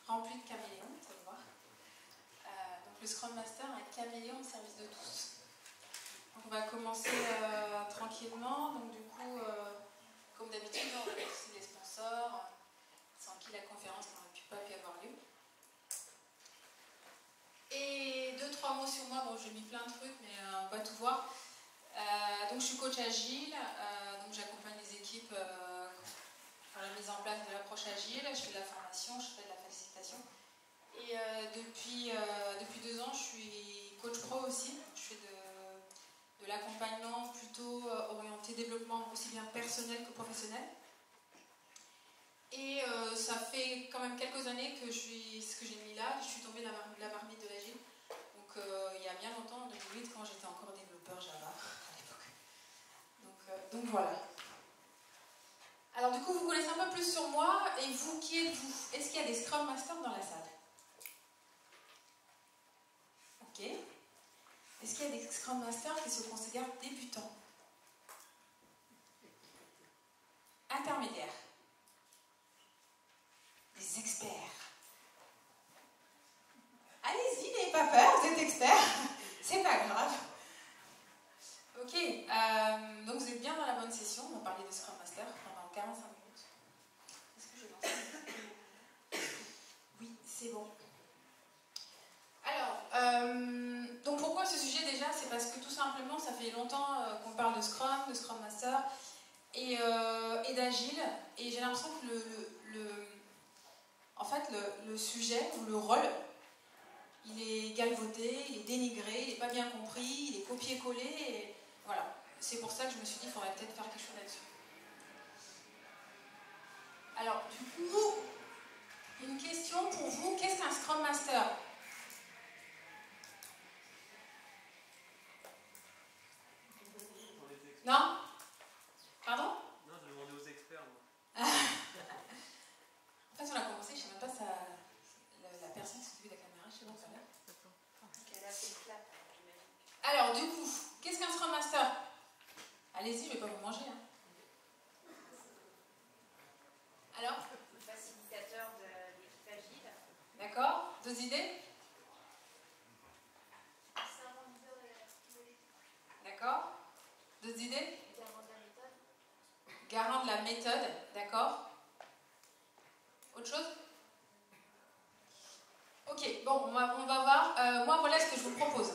rempli de caméléons, vous allez voir. Donc le Scrum Master, un caméléon au service de tous. Donc on va commencer tranquillement. Donc du coup, comme d'habitude, on va remercier les sponsors, sans qui la conférence n'aurait pas pu avoir lieu. Et 2-3 mots sur moi. Bon, j'ai mis plein de trucs, mais on va pas tout voir. Donc je suis coach agile, donc j'accompagne les équipes dans la mise en place de l'approche agile, je fais de la formation, je fais de la facilitation. Et depuis 2 ans, je suis coach pro aussi, je fais de l'accompagnement plutôt orienté développement aussi bien personnel que professionnel. Et ça fait quand même quelques années que ce que j'ai mis là, je suis tombée dans la marmite de l'agile. Donc il y a bien longtemps, en 2008, quand j'étais encore développeur Java à l'époque. Donc voilà. Alors du coup, vous connaissez un peu plus sur moi, et vous, qui êtes-vous? Est-ce qu'il y a des Scrum Masters dans la salle? Ok. Est-ce qu'il y a des Scrum Masters qui se considèrent débutants? Intermédiaires? Des experts? Allez-y, n'ayez pas peur, vous êtes experts, c'est pas grave. Ok, donc vous êtes bien dans la bonne session, on va parler de Scrum Master pendant 45 minutes. Est-ce que je lance? Oui, c'est bon. Alors, donc pourquoi ce sujet déjà? C'est parce que tout simplement, ça fait longtemps qu'on parle de Scrum Master et d'Agile, et j'ai l'impression que le sujet ou le rôle, il est galvaudé, il est dénigré, il n'est pas bien compris, il est copié-collé, et voilà. C'est pour ça que je me suis dit qu'il faudrait peut-être faire quelque chose là-dessus. Alors, du coup, une question pour vous, qu'est-ce qu'un Scrum Master? Non? Pardon? Non, je demandais aux experts. En fait, on a commencé, je ne sais même pas la personne qui s'occupe de la caméra, je sais pas ça là. Elle a fait le clap, j'imagine. Alors, du coup, qu'est-ce qu'un Scrum Master? Allez-y, je ne vais pas vous manger. Hein. Alors? Facilitateur de l'équipe agile. D'accord. D'autres idées? Syndromiseur de l'équipe. D'accord. D'autres idées? Garant de la méthode. Garant de la méthode, d'accord. Autre chose? Ok, bon, on va voir. Moi, voilà ce que je vous propose.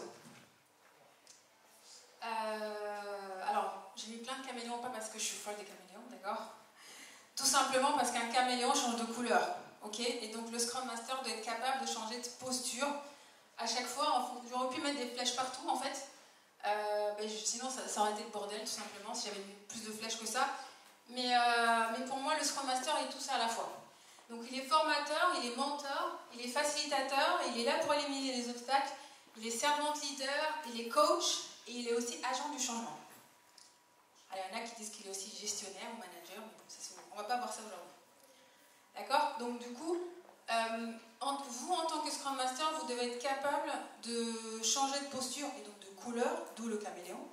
Alors, j'ai mis plein de caméléons, pas parce que je suis folle des caméléons, d'accord? Tout simplement parce qu'un caméléon change de couleur, ok? Et donc le Scrum Master doit être capable de changer de posture à chaque fois. J'aurais pu mettre des flèches partout, en fait. Sinon, ça aurait été le bordel, tout simplement, si j'avais mis plus de flèches que ça. Mais pour moi, le Scrum Master est tout ça à la fois. Donc il est formateur, il est mentor, il est facilitateur, il est là pour éliminer les obstacles, il est servant leader, il est coach et il est aussi agent du changement. Alors, il y en a qui disent qu'il est aussi gestionnaire ou manager, mais bon, on ne va pas voir ça aujourd'hui. D'accord? Donc du coup, vous en tant que Scrum Master, vous devez être capable de changer de posture et donc de couleur, d'où le caméléon,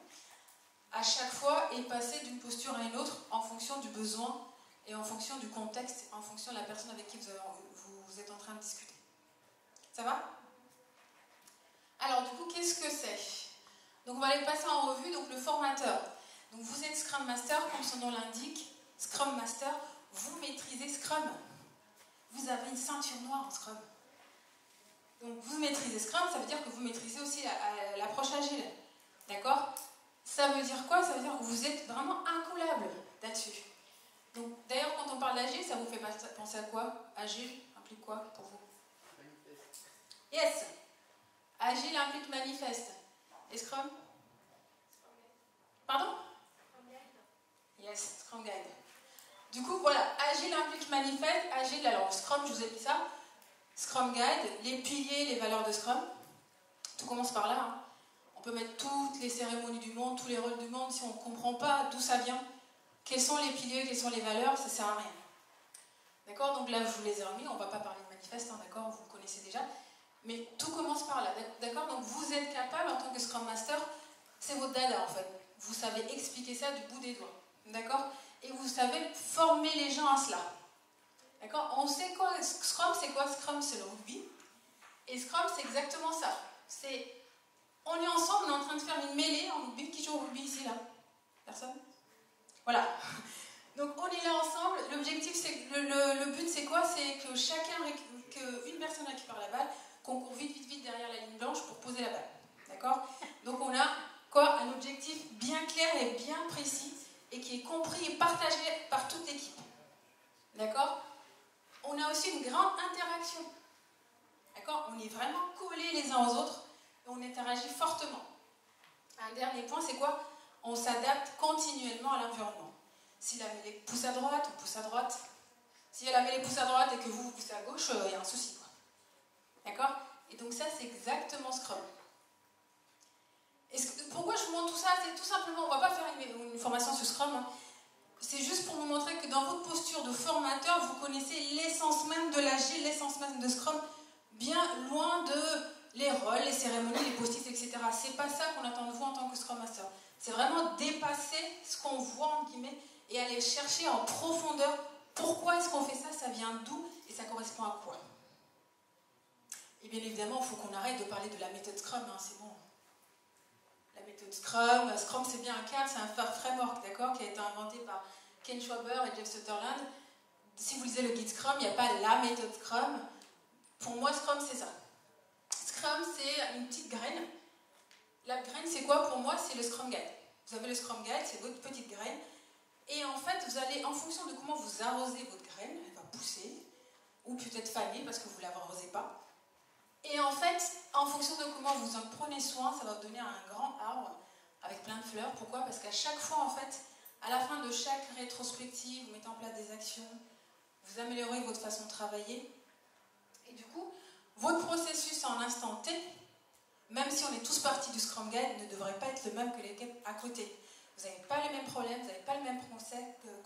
à chaque fois et passer d'une posture à une autre en fonction du besoin et en fonction du contexte, en fonction de la personne avec qui vous êtes en train de discuter. Ça va? Alors du coup, qu'est-ce que c'est? Donc on va aller passer en revue, donc le formateur. Donc vous êtes Scrum Master, comme son nom l'indique, Scrum Master, vous maîtrisez Scrum. Vous avez une ceinture noire en Scrum. Donc vous maîtrisez Scrum, ça veut dire que vous maîtrisez aussi l'approche agile. D'accord? Ça veut dire quoi? Ça veut dire que vous êtes vraiment incollable là-dessus. Donc d'ailleurs, quand on parle d'agile, ça vous fait penser à quoi? Agile implique quoi pour vous? Manifeste. Yes! Agile implique manifeste. Et Scrum? Pardon? Yes, Scrum Guide. Du coup, voilà, Agile implique manifeste. Agile, alors Scrum, je vous ai dit ça. Scrum Guide, les piliers, les valeurs de Scrum. Tout commence par là. Hein. On peut mettre toutes les cérémonies du monde, tous les rôles du monde. Si on ne comprend pas d'où ça vient, quels sont les piliers, quelles sont les valeurs, ça ne sert à rien. D'accord? Donc là, je vous les ai remis. On ne va pas parler de manifeste, hein, d'accord? Vous le connaissez déjà. Mais tout commence par là. D'accord? Donc vous êtes capable, en tant que Scrum Master, c'est votre dada en fait. Vous savez expliquer ça du bout des doigts. D'accord? Et vous savez former les gens à cela. D'accord? On sait quoi? Scrum, c'est quoi? Scrum, c'est le rugby. Et Scrum, c'est exactement ça. On est ensemble, on est en train de faire une mêlée en rugby. Qui joue au rugby ici, là? Personne? Voilà. Donc on est là ensemble. L'objectif, c'est le but, c'est quoi? C'est que qu'une personne récupère la balle, qu'on court vite derrière la ligne blanche pour poser la balle. D'accord? Donc on a quoi? Un objectif bien clair et bien précis et qui est compris et partagé par toute l'équipe. D'accord? On a aussi une grande interaction. D'accord? On est vraiment collés les uns aux autres et on interagit fortement. Un dernier point, c'est quoi? On s'adapte continuellement à l'environnement. Si la mêlée pousse à droite, on pousse à droite. Si la mêlée pousse à droite et que vous poussez à gauche, il y a un souci, quoi. D'accord? Et donc ça, c'est exactement Scrum. Pourquoi je vous montre tout ça? C'est tout simplement, on ne va pas faire une formation sur Scrum. Hein. C'est juste pour vous montrer que dans votre posture de formateur, vous connaissez l'essence même de l'agile, l'essence même de Scrum, bien loin de les rôles, les cérémonies, les post-it, etc. C'est pas ça qu'on attend de vous en tant que Scrum Master. C'est vraiment dépasser ce qu'on voit, en guillemets, et aller chercher en profondeur pourquoi est-ce qu'on fait ça, ça vient d'où et ça correspond à quoi. Et bien évidemment, il faut qu'on arrête de parler de la méthode Scrum, hein, c'est bon. La méthode Scrum, Scrum c'est bien un cadre, c'est un framework, d'accord, qui a été inventé par Ken Schwaber et Jeff Sutherland. Si vous lisez le guide Scrum, il n'y a pas la méthode Scrum. Pour moi, Scrum c'est ça. Scrum c'est une petite graine. La graine c'est quoi pour moi? C'est le Scrum Guide. Vous avez le Scrum Guide, c'est votre petite graine. Et en fait, vous allez, en fonction de comment vous arrosez votre graine, elle va pousser, ou peut-être faner parce que vous ne l'arrosez pas. Et en fait, en fonction de comment vous en prenez soin, ça va vous donner un grand arbre avec plein de fleurs. Pourquoi? Parce qu'à chaque fois, en fait, à la fin de chaque rétrospective, vous mettez en place des actions, vous améliorez votre façon de travailler. Et du coup, votre processus en instant T, même si on est tous partis du Scrum Guide, ne devrait pas être le même que l'équipe à côté. Vous n'avez pas les mêmes problèmes, vous n'avez pas le même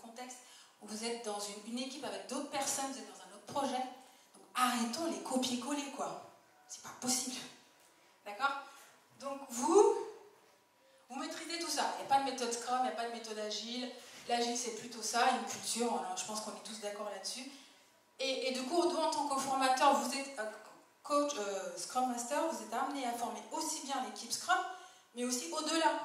contexte, vous êtes dans une équipe avec d'autres personnes, vous êtes dans un autre projet. Donc arrêtons les copier-coller, quoi. C'est pas possible. D'accord? Donc vous maîtrisez tout ça. Il n'y a pas de méthode Scrum, il n'y a pas de méthode Agile. L'Agile, c'est plutôt ça, une culture. Alors, je pense qu'on est tous d'accord là-dessus. Et du coup, en tant que formateur, vous êtes coach, Scrum Master, vous êtes amené à former aussi bien l'équipe Scrum, mais aussi au-delà.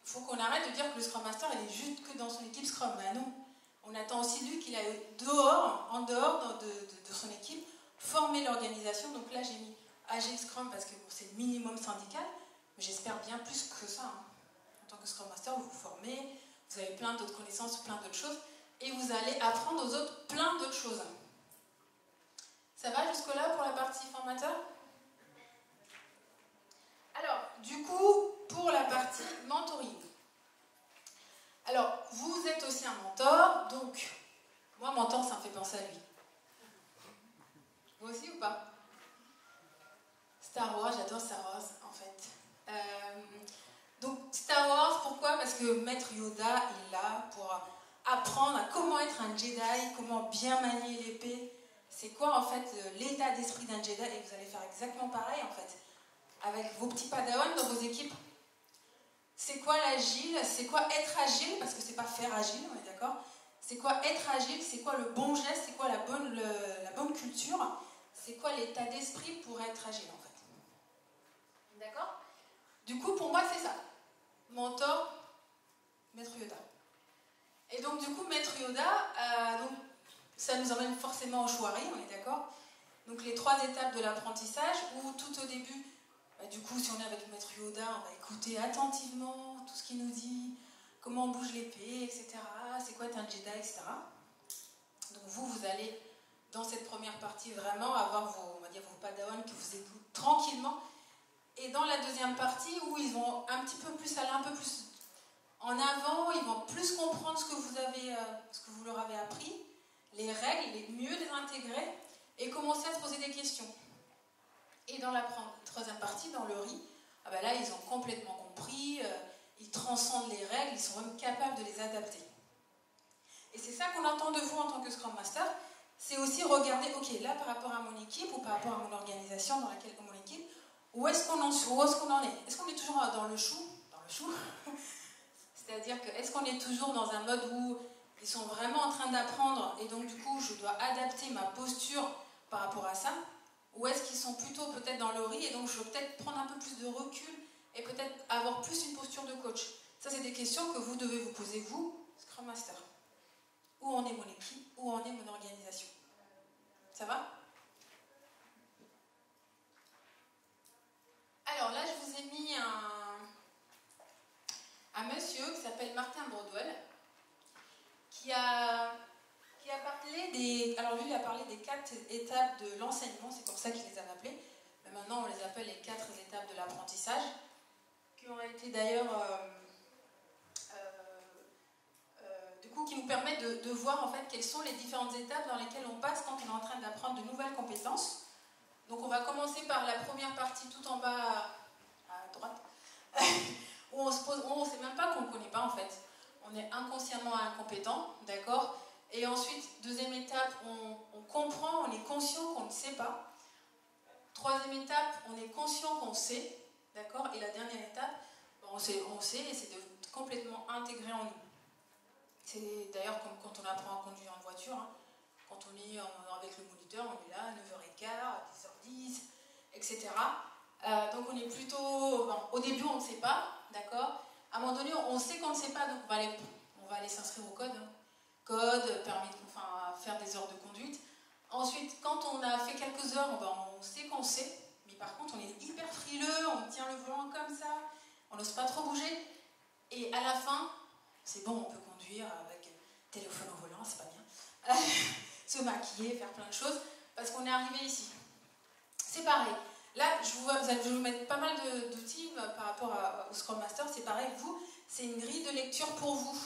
Il faut qu'on arrête de dire que le Scrum Master, il est juste que dans son équipe Scrum. Ben non. On attend aussi de lui qu'il aille en dehors de son équipe, former l'organisation. Donc là, j'ai mis Agile Scrum parce que c'est le minimum syndical, mais j'espère bien plus que ça. Hein. En tant que Scrum Master, vous vous formez, vous avez plein d'autres connaissances, plein d'autres choses, et vous allez apprendre aux autres plein d'autres choses. Ça va jusque-là pour la partie formateur? Alors, du coup, pour la partie mentoring. Alors, vous êtes aussi un mentor, donc, moi, mentor, ça me fait penser à lui. Vous aussi ou pas? Star Wars, j'adore Star Wars, en fait. Donc, Star Wars, pourquoi? Parce que Maître Yoda est là pour apprendre à comment être un Jedi, comment bien manier l'épée. C'est quoi, en fait, l'état d'esprit d'un Jedi, et vous allez faire exactement pareil, en fait. Avec vos petits padawans dans vos équipes. C'est quoi l'agile? C'est quoi être agile? Parce que c'est pas faire agile, on est d'accord? C'est quoi être agile? C'est quoi le bon geste? C'est quoi la bonne culture? C'est quoi l'état d'esprit pour être agile, en fait? D'accord? Du coup, pour moi, c'est ça. Mentor, Maître Yoda. Et donc, du coup, Maître Yoda, donc, ça nous emmène forcément au Chouari, on est d'accord? Donc, les 3 étapes de l'apprentissage, où tout au début, du coup, si on est avec Maître Yoda, on va écouter attentivement tout ce qu'il nous dit, comment on bouge l'épée, etc. C'est quoi être un Jedi, etc. Donc vous allez, dans cette première partie, vraiment avoir vos padawans qui vous écoutent tranquillement. Et dans la deuxième partie, où ils vont un petit peu plus aller un peu plus en avant, ils vont plus comprendre ce que vous leur avez appris, les règles, mieux les intégrer, et commencer à se poser des questions. Et dans la troisième partie, dans le riz, là, ils ont complètement compris, ils transcendent les règles, ils sont même capables de les adapter. Et c'est ça qu'on attend de vous en tant que Scrum Master, c'est aussi regarder, ok, là, par rapport à mon équipe, ou par rapport à mon organisation, dans laquelle mon équipe, où est-ce qu'on en est? Est-ce qu'on est toujours dans le chou? C'est-à-dire que, est-ce qu'on est toujours dans un mode où ils sont vraiment en train d'apprendre et donc du coup je dois adapter ma posture par rapport à ça, ou est-ce qu'ils sont plutôt peut-être dans le riz et donc je veux peut-être prendre un peu plus de recul et peut-être avoir plus une posture de coach. Ça, c'est des questions que vous devez vous poser, vous, Scrum Master. Où en est mon équipe? Où en est mon organisation? Ça va? Alors là, je vous ai mis un monsieur qui s'appelle Martin Broadwell, qui a parlé des... Alors lui, il a parlé des 4 étapes de l'enseignement, c'est comme ça qu'il les avait appelées. Mais maintenant, on les appelle les 4 étapes de l'apprentissage, qui ont été d'ailleurs... du coup, qui nous permettent de voir en fait quelles sont les différentes étapes dans lesquelles on passe quand on est en train d'apprendre de nouvelles compétences. Donc on va commencer par la première partie tout en bas à droite, où on ne sait même pas qu'on ne connaît pas en fait. On est inconsciemment incompétent, d'accord? Et ensuite, deuxième étape, on comprend, on est conscient qu'on ne sait pas. Troisième étape, on est conscient qu'on sait, d'accord? Et la dernière étape, on sait et c'est de complètement intégrer en nous. C'est d'ailleurs comme quand on apprend à conduire en voiture, hein. Quand on est avec le moniteur, on est là à 9h15, à 10h10, etc. Donc on est plutôt... Bon, au début, on ne sait pas, d'accord? À un moment donné, on sait qu'on ne sait pas, donc on va aller s'inscrire au code. Hein. Code, permis de faire des heures de conduite. Ensuite, quand on a fait quelques heures, on sait qu'on sait, mais par contre, on est hyper frileux, on tient le volant comme ça, on n'ose pas trop bouger. Et à la fin, c'est bon, on peut conduire avec téléphone au volant, c'est pas bien. Se maquiller, faire plein de choses, parce qu'on est arrivé ici. C'est pareil. Là, je vais vous mettre pas mal d'outils par rapport au Scrum Master. C'est pareil, vous, c'est une grille de lecture pour vous.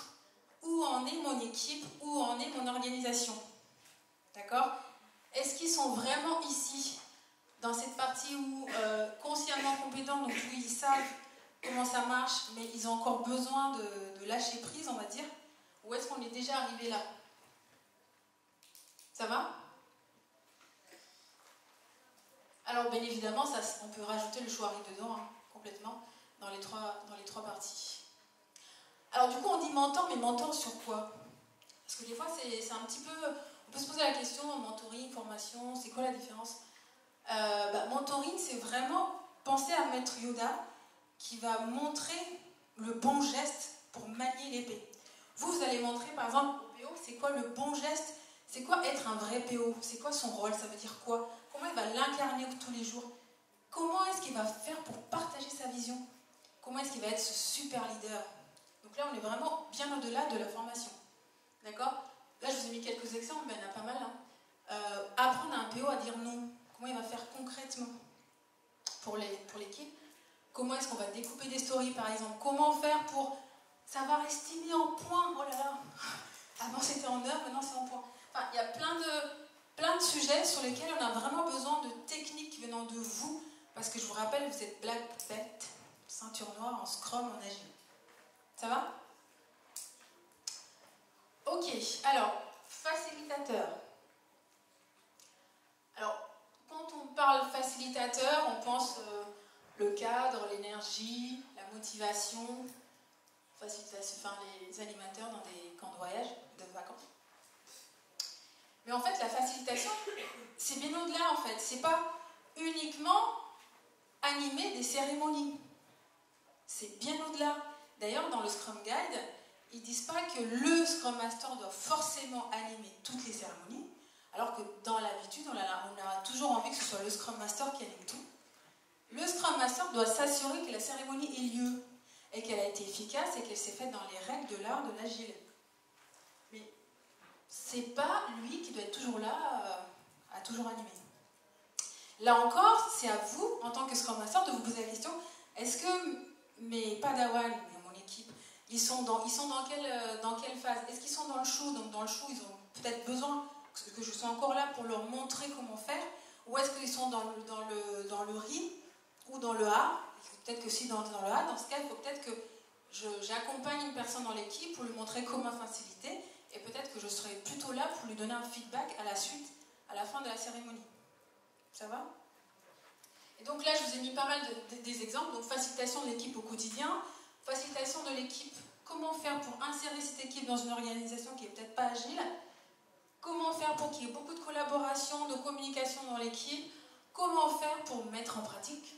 Où en est mon équipe? Où en est mon organisation? D'accord? Est-ce qu'ils sont vraiment ici, dans cette partie où, consciemment compétents, donc oui, ils savent comment ça marche, mais ils ont encore besoin de lâcher prise, on va dire? Ou est-ce qu'on est déjà arrivé là? Ça va? Alors, bien évidemment, on peut rajouter le choix dedans, hein, complètement, dans les trois parties. Alors, du coup, on dit mentor, mais mentor sur quoi? Parce que des fois, c'est un petit peu... On peut se poser la question, mentoring, formation, c'est quoi la différence? Mentoring, c'est vraiment penser à Maître Yoda qui va montrer le bon geste pour manier l'épée. Vous allez montrer, par exemple, au PO, c'est quoi le bon geste? C'est quoi être un vrai PO? C'est quoi son rôle? Ça veut dire quoi? Comment il va l'incarner tous les jours? Comment est-ce qu'il va faire pour partager sa vision? Comment est-ce qu'il va être ce super leader? Donc là, on est vraiment bien au-delà de la formation. D'accord? Là, je vous ai mis quelques exemples, mais il y en a pas mal. Hein. Apprendre à un PO à dire non. Comment il va faire concrètement pour l'équipe? Comment est-ce qu'on va découper des stories, par exemple? Comment faire pour savoir estimer en points? Oh là là! Avant, c'était en heures, maintenant, c'est en points. Enfin, il y a plein de sujets sur lesquels on a vraiment besoin de techniques venant de vous. Parce que je vous rappelle, vous êtes black belt, ceinture noire en Scrum, en Agile. Ça va? Ok, alors, facilitateur. Alors, quand on parle facilitateur, on pense le cadre, l'énergie, la motivation, les animateurs dans des camps de voyage, de vacances. Mais en fait, la facilitation, c'est bien au-delà, en fait. C'est pas uniquement animer des cérémonies. C'est bien au-delà. D'ailleurs, dans le Scrum Guide, ils disent pas que le Scrum Master doit forcément animer toutes les cérémonies, alors que dans l'habitude, on a toujours envie que ce soit le Scrum Master qui anime tout. Le Scrum Master doit s'assurer que la cérémonie ait lieu, et qu'elle a été efficace, et qu'elle s'est faite dans les règles de l'art de l'agile. Mais c'est pas lui qui doit être toujours là, à toujours animer. Là encore, c'est à vous, en tant que Scrum Master, de vous poser la question, est-ce que mes Padawan, mon équipe, ils sont dans quelle phase? Est-ce qu'ils sont dans le show? Donc dans le show, ils ont peut-être besoin que je sois encore là pour leur montrer comment faire, ou est-ce qu'ils sont dans le RI ou dans le A? Peut-être que si dans le A, dans ce cas, il faut peut-être que j'accompagne une personne dans l'équipe pour lui montrer comment faciliter, et peut-être que je serai plutôt là pour lui donner un feedback à la suite, à la fin de la cérémonie. Ça va? Et donc là, je vous ai mis pas mal des exemples. Donc facilitation de l'équipe au quotidien, facilitation de l'équipe comment faire pour insérer cette équipe dans une organisation qui n'est peut-être pas agile, comment faire pour qu'il y ait beaucoup de collaboration, de communication dans l'équipe, comment faire pour mettre en pratique,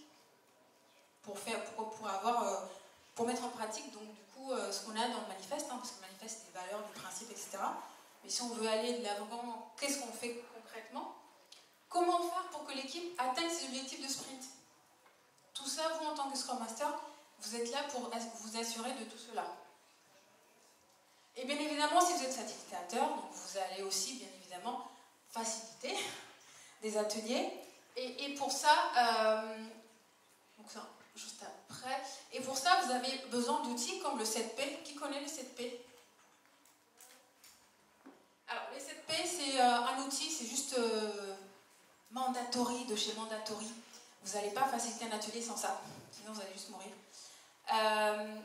pour mettre en pratique donc du coup ce qu'on a dans le manifeste, hein, parce que le manifeste c'est des valeurs, des principes, etc. Mais si on veut aller de l'avant, qu'est-ce qu'on fait concrètement? Comment faire pour que l'équipe atteigne ses objectifs de sprint? Tout ça, vous en tant que Scrum Master, vous êtes là pour vous assurer de tout cela. Et bien évidemment, si vous êtes facilitateur, donc vous allez aussi bien évidemment faciliter des ateliers. Et pour ça, donc ça, juste après, et pour ça, vous avez besoin d'outils comme le 7P. Qui connaît le 7P? Alors, les 7P, c'est un outil, c'est juste Mandatory, de chez Mandatory. Vous n'allez pas faciliter un atelier sans ça, sinon vous allez juste mourir.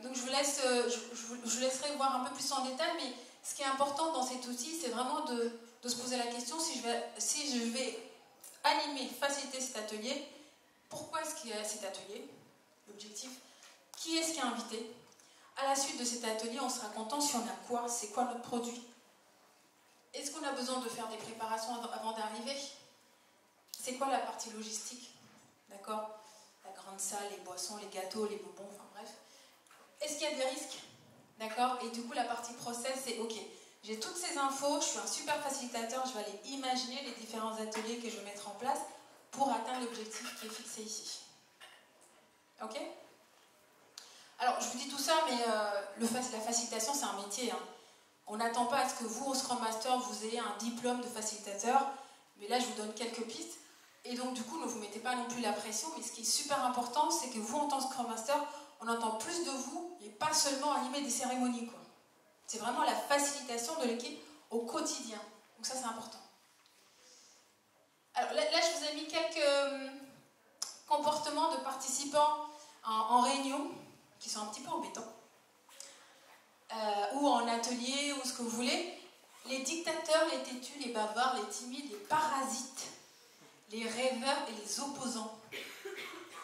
Donc je vous laisserai voir un peu plus en détail, mais ce qui est important dans cet outil, c'est vraiment de se poser la question, si je vais animer, faciliter cet atelier, pourquoi est-ce qu'il y a cet atelier? L'objectif, qui est-ce qui est invité? À la suite de cet atelier, on sera content si on a quoi? C'est quoi notre produit? Est-ce qu'on a besoin de faire des préparations avant d'arriver? C'est quoi la partie logistique? D'accord? La grande salle, les boissons, les gâteaux, les bonbons, enfin bref. Est-ce qu'il y a des risques? D'accord? Et du coup, la partie process, c'est ok, j'ai toutes ces infos, je suis un super facilitateur, je vais aller imaginer les différents ateliers que je vais mettre en place pour atteindre l'objectif qui est fixé ici. Ok? Alors, je vous dis tout ça, mais la facilitation, c'est un métier. Hein. On n'attend pas à ce que vous, au Scrum Master, vous ayez un diplôme de facilitateur, mais là, je vous donne quelques pistes. Et donc, du coup, ne vous mettez pas non plus la pression, mais ce qui est super important, c'est que vous, en tant que Scrum Master, on entend plus de vous, et pas seulement animer des cérémonies, quoi. C'est vraiment la facilitation de l'équipe au quotidien. Donc ça, c'est important. Alors là, je vous ai mis quelques comportements de participants en réunion, qui sont un petit peu embêtants, ou en atelier, ou ce que vous voulez. Les dictateurs, les têtus, les bavards, les timides, les parasites, les rêveurs et les opposants.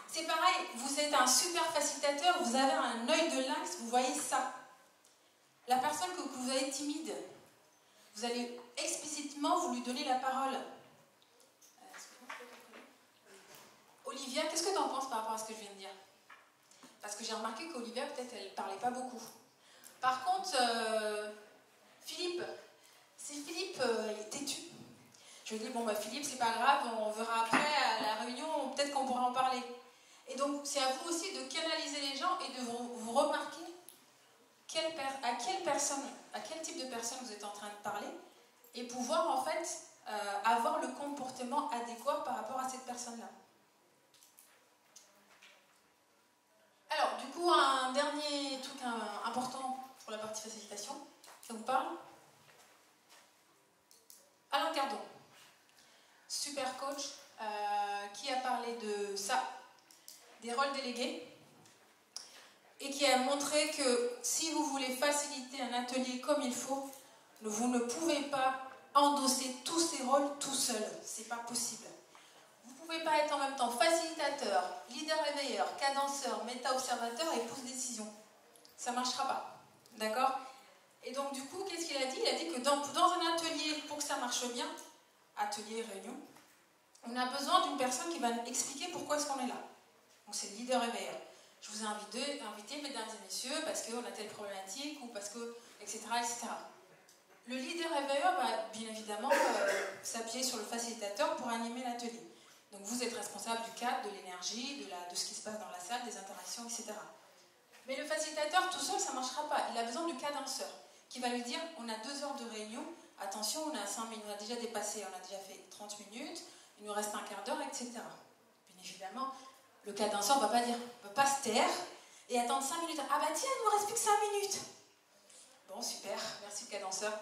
C'est pareil, vous êtes un super facilitateur, vous avez un œil de lynx, vous voyez ça. La personne que vous avez timide, vous allez explicitement vous lui donner la parole. Olivia, qu'est-ce que tu en penses par rapport à ce que je viens de dire? Parce que j'ai remarqué qu'Olivia, peut-être, elle ne parlait pas beaucoup. Par contre, Philippe, si Philippe est têtu, je lui dis, bon, bah, Philippe, c'est pas grave, on verra après à la réunion, peut-être qu'on pourra en parler. Et donc, c'est à vous aussi de canaliser les gens et de vous remarquer à quel type de personne vous êtes en train de parler et pouvoir, en fait, avoir le comportement adéquat par rapport à cette personne-là. Alors, du coup, un dernier truc important pour la partie facilitation, ça vous parle? Alain Cardon, super coach, qui a parlé de ça, des rôles délégués, et qui a montré que si vous voulez faciliter un atelier comme il faut, vous ne pouvez pas endosser tous ces rôles tout seul, c'est pas possible. Vous ne pouvez pas être en même temps facilitateur, leader réveilleur, cadenceur, méta-observateur et pouce-décision. Ça ne marchera pas. D'accord? Et donc, du coup, qu'est-ce qu'il a dit? Il a dit que dans un atelier, pour que ça marche bien, atelier, réunion, on a besoin d'une personne qui va nous expliquer pourquoi est-ce qu'on est là. Donc, c'est le leader réveilleur. Je vous ai invité, mesdames et messieurs, parce qu'on a telle problématique, ou parce que, etc., etc. Le leader réveilleur va, bien évidemment, s'appuyer sur le facilitateur pour animer l'atelier. Donc vous êtes responsable du cadre, de l'énergie, de ce qui se passe dans la salle, des interactions, etc. Mais le facilitateur tout seul, ça ne marchera pas. Il a besoin du cadenceur qui va lui dire, on a 2 heures de réunion, attention, on a 5 minutes, on a déjà dépassé, on a déjà fait 30 minutes, il nous reste un quart d'heure, etc. Bien évidemment, le cadenceur ne va pas dire, va pas se taire et attendre 5 minutes. Ah bah tiens, il ne nous reste plus que 5 minutes. Bon, super, merci le cadenceur.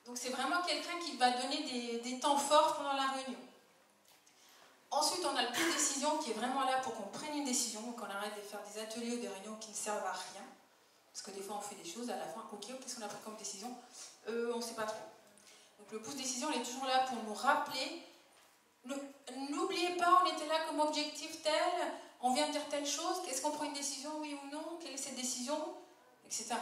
Donc c'est vraiment quelqu'un qui va donner des temps forts pendant la réunion. Ensuite, on a le point de décision qui est vraiment là pour qu'on prenne une décision, qu'on arrête de faire des ateliers ou des réunions qui ne servent à rien. Parce que des fois, on fait des choses à la fin. Ok, qu'est-ce qu'on a pris comme décision? On ne sait pas trop. Donc le pouce décision, il est toujours là pour nous rappeler. N'oubliez pas, on était là comme objectif tel, on vient de dire telle chose, est-ce qu'on prend une décision, oui ou non? Quelle est cette décision? Etc.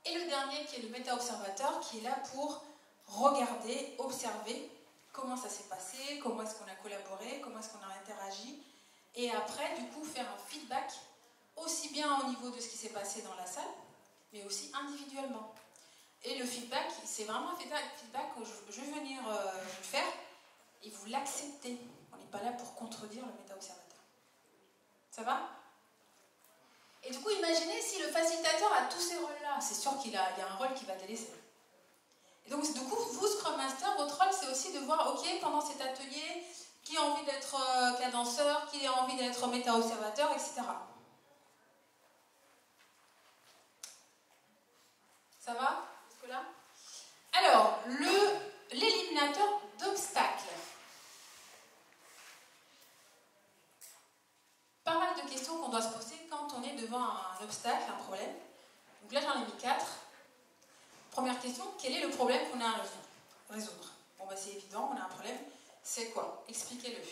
Et le dernier qui est le méta-observateur, qui est là pour regarder, observer comment ça s'est passé, comment est-ce qu'on a collaboré, comment est-ce qu'on a interagi, et après, du coup, faire un feedback, aussi bien au niveau de ce qui s'est passé dans la salle, mais aussi individuellement. Et le feedback, c'est vraiment un feedback que je vais venir vous faire, et vous l'acceptez. On n'est pas là pour contredire le méta-observateur. Ça va? Et du coup, imaginez si le facilitateur a tous ces rôles-là. C'est sûr qu'il y a un rôle qui va délaisser. Et donc, du coup, vous, Scrum Master, votre rôle, c'est aussi de voir, ok, pendant cet atelier, qui a envie d'être cadenceur, qui a envie d'être méta-observateur, etc. Ça va jusque-là? Alors, l'éliminateur d'obstacles. Pas mal de questions qu'on doit se poser quand on est devant un obstacle, un problème. Donc là, j'en ai mis 4. Première question, quel est le problème qu'on a à résoudre? Bon, bah, c'est évident, on a un problème. C'est quoi? Expliquez-le.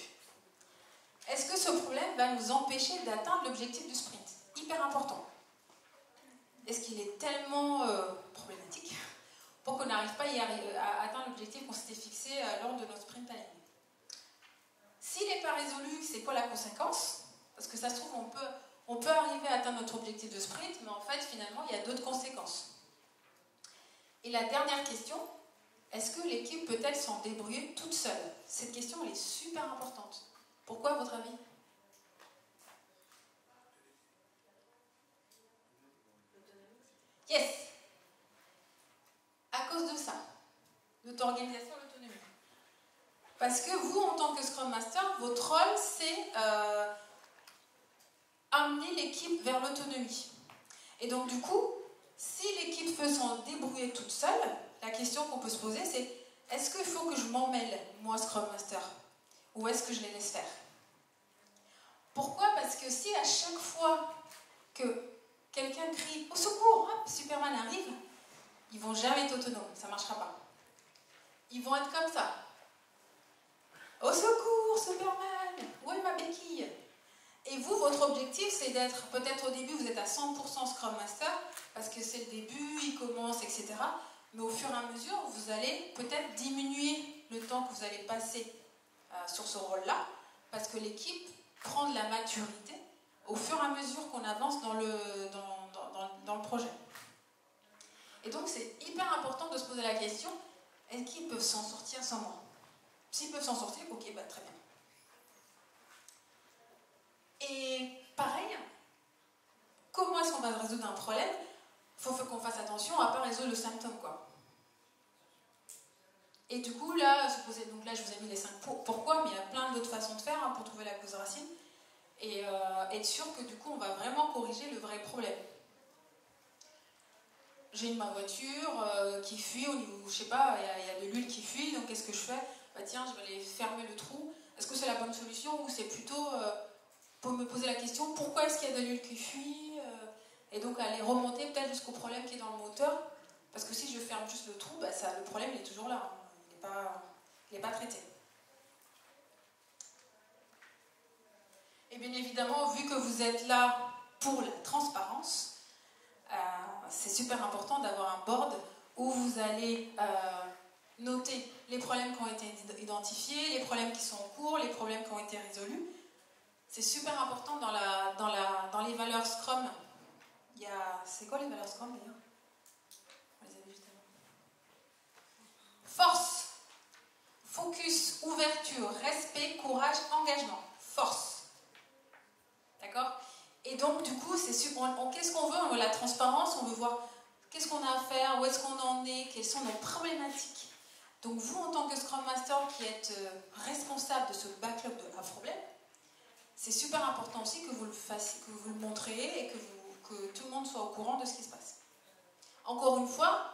Est-ce que ce problème va nous empêcher d'atteindre l'objectif du sprint? Hyper important. Est-ce qu'il est tellement problématique pour qu'on n'arrive pas à atteindre l'objectif qu'on s'était fixé lors de notre sprint planning? S'il n'est pas résolu, c'est quoi la conséquence? Parce que ça se trouve, on peut arriver à atteindre notre objectif de sprint, mais en fait, finalement, il y a d'autres conséquences. Et la dernière question, est-ce que l'équipe peut-elle s'en débrouiller toute seule? Cette question, elle est super importante. Pourquoi, à votre avis? Yes! À cause de ça, notre organisation, l'autonomie. Parce que vous, en tant que Scrum Master, votre rôle, c'est amener l'équipe vers l'autonomie. Et donc, du coup, si l'équipe peut s'en débrouiller toute seule, la question qu'on peut se poser, c'est est-ce qu'il faut que je m'en mêle, moi, Scrum Master, ou est-ce que je les laisse faire? Pourquoi? Parce que si à chaque fois que quelqu'un crie « Au secours, hop, Superman arrive », ils vont jamais être autonomes, ça ne marchera pas. Ils vont être comme ça. « Au secours, Superman, où est ma béquille ?» Et vous, votre objectif, c'est d'être, peut-être au début, vous êtes à 100% Scrum Master, parce que c'est le début, il commence, etc. Mais au fur et à mesure, vous allez peut-être diminuer le temps que vous allez passer sur ce rôle-là, parce que l'équipe prend de la maturité au fur et à mesure qu'on avance dans le projet. Et donc, c'est hyper important de se poser la question, est-ce qu'ils peuvent s'en sortir sans moi? S'ils peuvent s'en sortir, ok, bah, très bien. Et pareil, comment est-ce qu'on va résoudre un problème? Il faut qu'on fasse attention à ne pas résoudre le symptôme, quoi. Et du coup, là, donc là, je vous ai mis les 5 pourquoi, mais il y a plein d'autres façons de faire pour trouver la cause racine. Et être sûr que du coup, on va vraiment corriger le vrai problème. J'ai ma voiture qui fuit, au niveau, je sais pas, il y a de l'huile qui fuit, donc qu'est-ce que je fais? Bah tiens, je vais aller fermer le trou. Est-ce que c'est la bonne solution ou c'est plutôt pour me poser la question, pourquoi est-ce qu'il y a de l'huile qui fuit, et donc aller remonter peut-être jusqu'au problème qui est dans le moteur, parce que si je ferme juste le trou, bah le problème il est toujours là, il n'est pas traité. Et bien évidemment, vu que vous êtes là pour la transparence, c'est super important d'avoir un board où vous allez noter les problèmes qui ont été identifiés, les problèmes qui sont en cours, les problèmes qui ont été résolus. C'est super important dans les valeurs Scrum. C'est quoi les valeurs Scrum d'ailleurs? On les avait juste avant. Force, focus, ouverture, respect, courage, engagement. Force. D'accord? Et donc du coup, qu'est-ce qu'on veut? On veut la transparence, on veut voir qu'est-ce qu'on a à faire, où est-ce qu'on en est, quelles sont nos problématiques. Donc vous, en tant que Scrum Master qui êtes responsable de ce backlog à problème, c'est super important aussi que vous le fassiez, que vous le montriez et que tout le monde soit au courant de ce qui se passe. Encore une fois,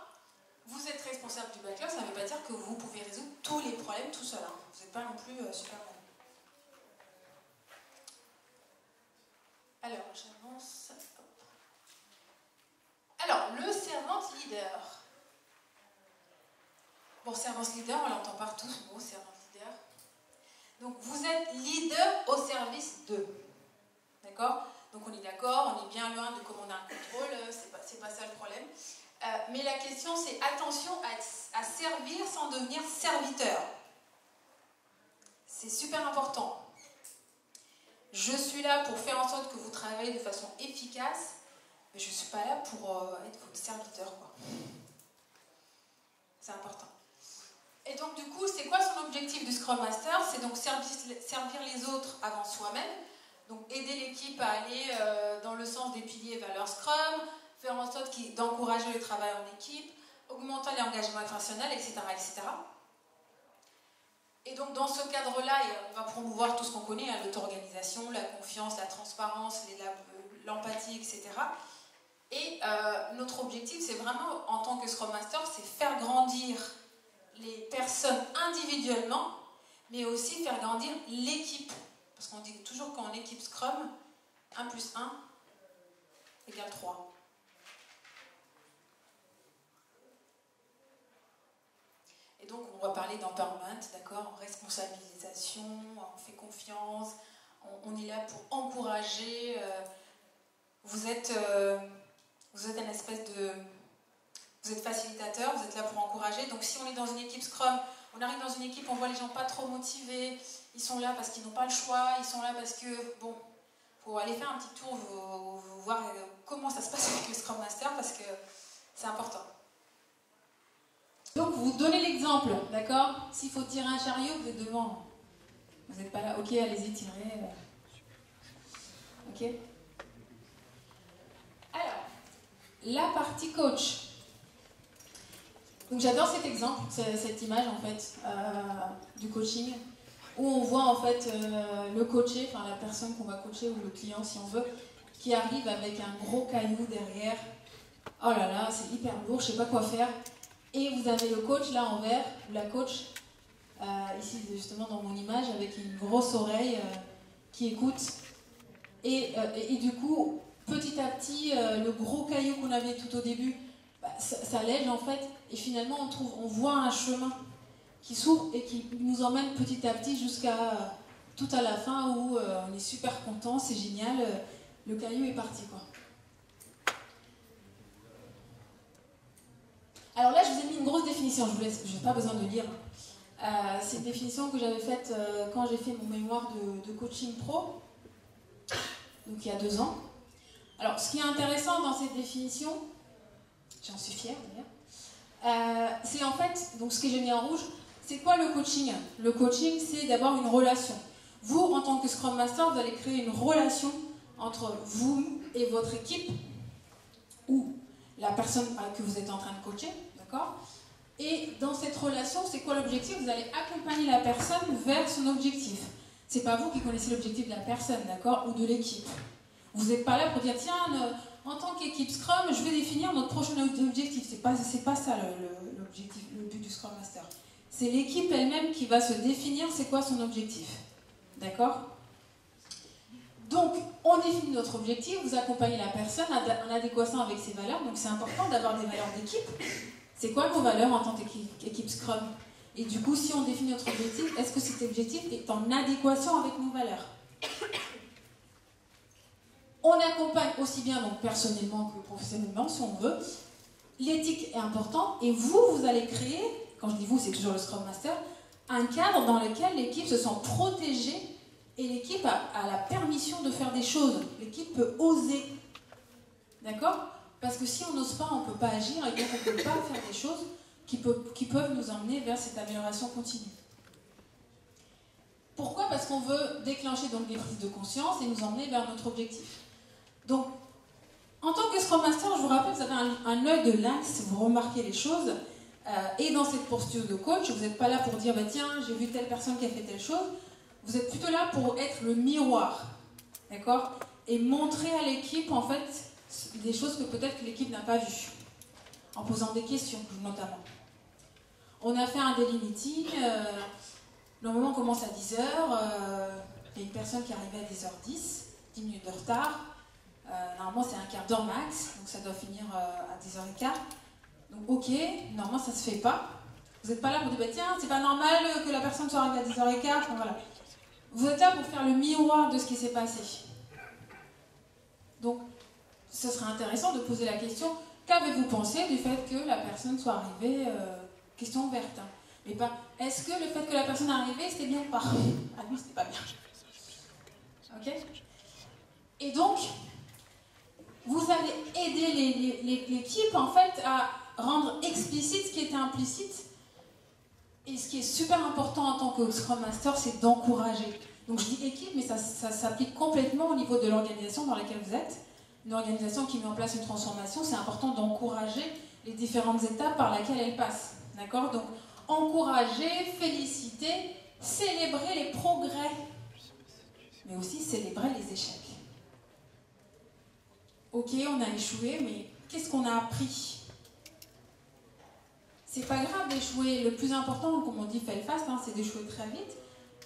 vous êtes responsable du backlog, ça ne veut pas dire que vous pouvez résoudre tous les problèmes tout seul. Hein. Vous n'êtes pas non plus Superman. Alors, j'avance. Alors, le servant leader. Bon, servant leader, on l'entend partout, ce mot, servant leader. Donc, vous êtes leader au service de. D'accord? Donc, on est d'accord, on est bien loin de commander un contrôle, c'est pas ça le problème. Mais la question, c'est attention à servir sans devenir serviteur. C'est super important. Je suis là pour faire en sorte que vous travaillez de façon efficace, mais je ne suis pas là pour être votre serviteur, quoi. C'est important. Et donc, du coup, c'est quoi son objectif du Scrum Master? C'est donc servir les autres avant soi-même. Donc, aider l'équipe à aller dans le sens des piliers valeurs Scrum, faire en sorte d'encourager le travail en équipe, augmenter l'engagement personnel, etc., etc. Et donc, dans ce cadre-là, on va promouvoir tout ce qu'on connaît, hein, l'auto-organisation, la confiance, la transparence, l'empathie, etc. Et notre objectif, c'est vraiment, en tant que Scrum Master, c'est faire grandir les personnes individuellement, mais aussi faire grandir l'équipe. Parce qu'on dit toujours qu'en équipe Scrum, 1 plus 1 égale 3. Et donc, on va parler d'empowerment, d'accord, en responsabilisation, on fait confiance, on est là pour encourager. Vous êtes un espèce de... Vous êtes facilitateur, vous êtes là pour encourager. Donc, si on est dans une équipe Scrum, on arrive dans une équipe, on voit les gens pas trop motivés, ils sont là parce qu'ils n'ont pas le choix, ils sont là parce que, bon, il faut aller faire un petit tour, voir comment ça se passe avec le Scrum Master, parce que c'est important. Donc, vous donnez l'exemple, d'accord? S'il faut tirer un chariot, vous êtes devant. Vous n'êtes pas là. Ok, allez-y, tirez. Ok? Alors, la partie coach. Donc, j'adore cet exemple, cette image, en fait, du coaching, où on voit, en fait, le coaché, enfin, la personne qu'on va coacher, ou le client, si on veut, qui arrive avec un gros caillou derrière. Oh là là, c'est hyper lourd, je ne sais pas quoi faire. Et vous avez le coach là en vert, ou la coach, ici justement dans mon image, avec une grosse oreille qui écoute. Et du coup, petit à petit, le gros caillou qu'on avait tout au début, ça lège en fait. Et finalement, on voit un chemin qui s'ouvre et qui nous emmène petit à petit jusqu'à tout à la fin où on est super content, c'est génial, le caillou est parti, quoi. Alors là, je vous ai mis une grosse définition, je n'ai pas besoin de lire. C'est une définition que j'avais faite quand j'ai fait mon mémoire de coaching pro, donc il y a 2 ans. Alors, ce qui est intéressant dans cette définition, j'en suis fière d'ailleurs, c'est en fait, donc ce que j'ai mis en rouge, c'est quoi le coaching? Le coaching, c'est d'avoir une relation. Vous, en tant que Scrum Master, vous allez créer une relation entre vous et votre équipe, ou la personne que vous êtes en train de coacher, d'accord? Et dans cette relation, c'est quoi l'objectif? Vous allez accompagner la personne vers son objectif. C'est pas vous qui connaissez l'objectif de la personne, d'accord? Ou de l'équipe. Vous n'êtes pas là pour dire, tiens, en tant qu'équipe Scrum, je vais définir notre prochain objectif. C'est pas ça l'objectif, le but du Scrum Master. C'est l'équipe elle-même qui va se définir c'est quoi son objectif. D'accord? Donc, on définit notre objectif, vous accompagnez la personne en adéquation avec ses valeurs. Donc, c'est important d'avoir des valeurs d'équipe. C'est quoi vos valeurs en tant qu'équipe Scrum? Et du coup, si on définit notre objectif, est-ce que cet objectif est en adéquation avec nos valeurs? On accompagne aussi bien donc personnellement que professionnellement, si on veut. L'éthique est importante et vous allez créer, quand je dis vous, c'est toujours le Scrum Master, un cadre dans lequel l'équipe se sent protégée. Et l'équipe a la permission de faire des choses. L'équipe peut oser. D'accord? Parce que si on n'ose pas, on ne peut pas agir et donc on ne peut pas faire des choses qui peuvent nous emmener vers cette amélioration continue. Pourquoi? Parce qu'on veut déclencher donc des prises de conscience et nous emmener vers notre objectif. Donc, en tant que Scrum Master, je vous rappelle que vous avez un œil de lynx, vous remarquez les choses. Et dans cette posture de coach, vous n'êtes pas là pour dire bah, tiens, j'ai vu telle personne qui a fait telle chose. Vous êtes plutôt là pour être le miroir, d'accord? Et montrer à l'équipe, en fait, des choses que peut-être que l'équipe n'a pas vues, en posant des questions, notamment. On a fait un daily meeting, normalement on commence à 10h, il y a une personne qui est arrivée à 10h10, 10 minutes de retard, normalement c'est un quart d'heure max, donc ça doit finir à 10h15. Donc ok, normalement ça se fait pas. Vous n'êtes pas là pour dire, bah, tiens, c'est pas normal que la personne soit arrivée à 10h15, enfin, voilà. Vous êtes là pour faire le miroir de ce qui s'est passé. Donc, ce serait intéressant de poser la question, qu'avez-vous pensé du fait que la personne soit arrivée, question ouverte, hein. Mais pas, est-ce que le fait que la personne est arrivée, c'était bien ou pas? Ah lui, c'était pas bien. Ok? Et donc, vous allez aider l'équipe, en fait, à rendre explicite ce qui était implicite. Et ce qui est super important en tant que Scrum Master, c'est d'encourager. Donc je dis équipe, mais ça s'applique complètement au niveau de l'organisation dans laquelle vous êtes. Une organisation qui met en place une transformation, c'est important d'encourager les différentes étapes par lesquelles elle passe. D'accord? Donc encourager, féliciter, célébrer les progrès, mais aussi célébrer les échecs. Ok, on a échoué, mais qu'est-ce qu'on a appris? C'est pas grave d'échouer. Le plus important, comme on dit fail fast, hein, c'est d'échouer très vite.